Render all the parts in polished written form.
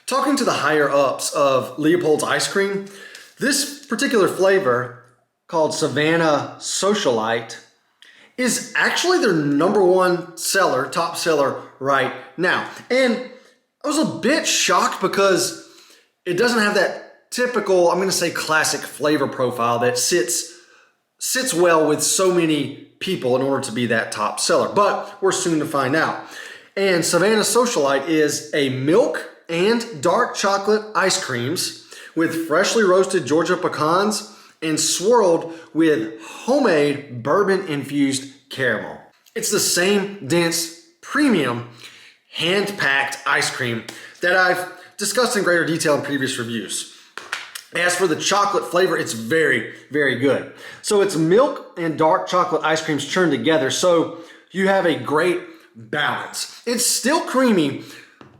Talking to the higher ups of Leopold's ice cream, this particular flavor called Savannah Socialite is actually their #1 seller, top seller right now. And I was a bit shocked because it doesn't have that typical, I'm going to say classic flavor profile that sits well with so many people in order to be that top seller. But we're soon to find out. And Savannah Socialite is a milk and dark chocolate ice creams with freshly roasted Georgia pecans and swirled with homemade bourbon-infused caramel. It's the same dense, premium, hand-packed ice cream that I've discussed in greater detail in previous reviews. As for the chocolate flavor, it's very, very good. So it's milk and dark chocolate ice creams churned together, so you have a great balance. It's still creamy,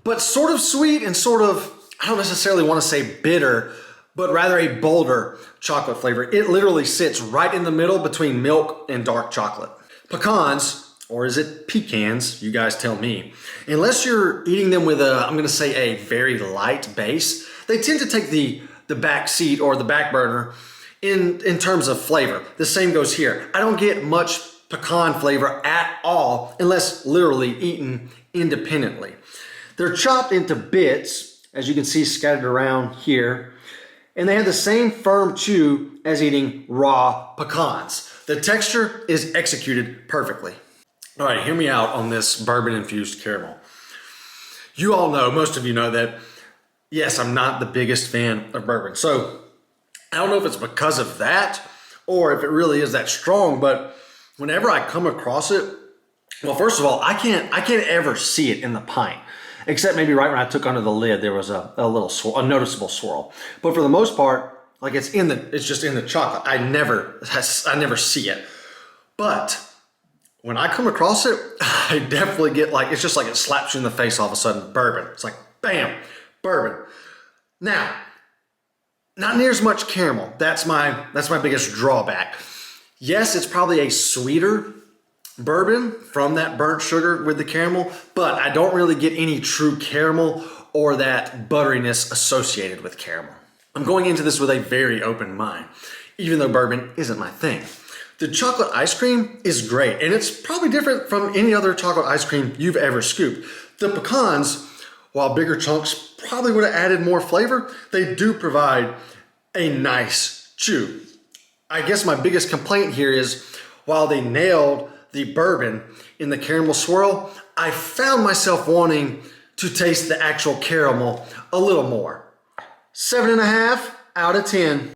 but sort of sweet and sort of, I don't necessarily want to say bitter, but rather a bolder chocolate flavor. It literally sits right in the middle between milk and dark chocolate. Pecans, or is it pecans? You guys tell me. Unless you're eating them with I'm going to say a very light base, they tend to take the back seat or the back burner in terms of flavor. The same goes here. I don't get much pecan flavor at all unless literally eaten independently. They're chopped into bits, as you can see scattered around here, and they have the same firm chew as eating raw pecans. The texture is executed perfectly. All right, hear me out on this bourbon-infused caramel. You all know, most of you know that, yes, I'm not the biggest fan of bourbon. So I don't know if it's because of that or if it really is that strong, but whenever I come across it, well, first of all, I can't ever see it in the pint, except maybe right when I took under the lid, there was a noticeable swirl. But for the most part, like it's just in the chocolate. I never see it. But when I come across it, I definitely get it's just like it slaps you in the face all of a sudden, bourbon. It's like, bam, bourbon. Now, not near as much caramel. That's my biggest drawback. Yes, it's probably a sweeter bourbon from that burnt sugar with the caramel, but I don't really get any true caramel or that butteriness associated with caramel. I'm going into this with a very open mind, even though bourbon isn't my thing. The chocolate ice cream is great, and it's probably different from any other chocolate ice cream you've ever scooped. The pecans, while bigger chunks probably would have added more flavor, they do provide a nice chew. I guess my biggest complaint here is while they nailed the bourbon in the caramel swirl, I found myself wanting to taste the actual caramel a little more. 7.5 out of 10.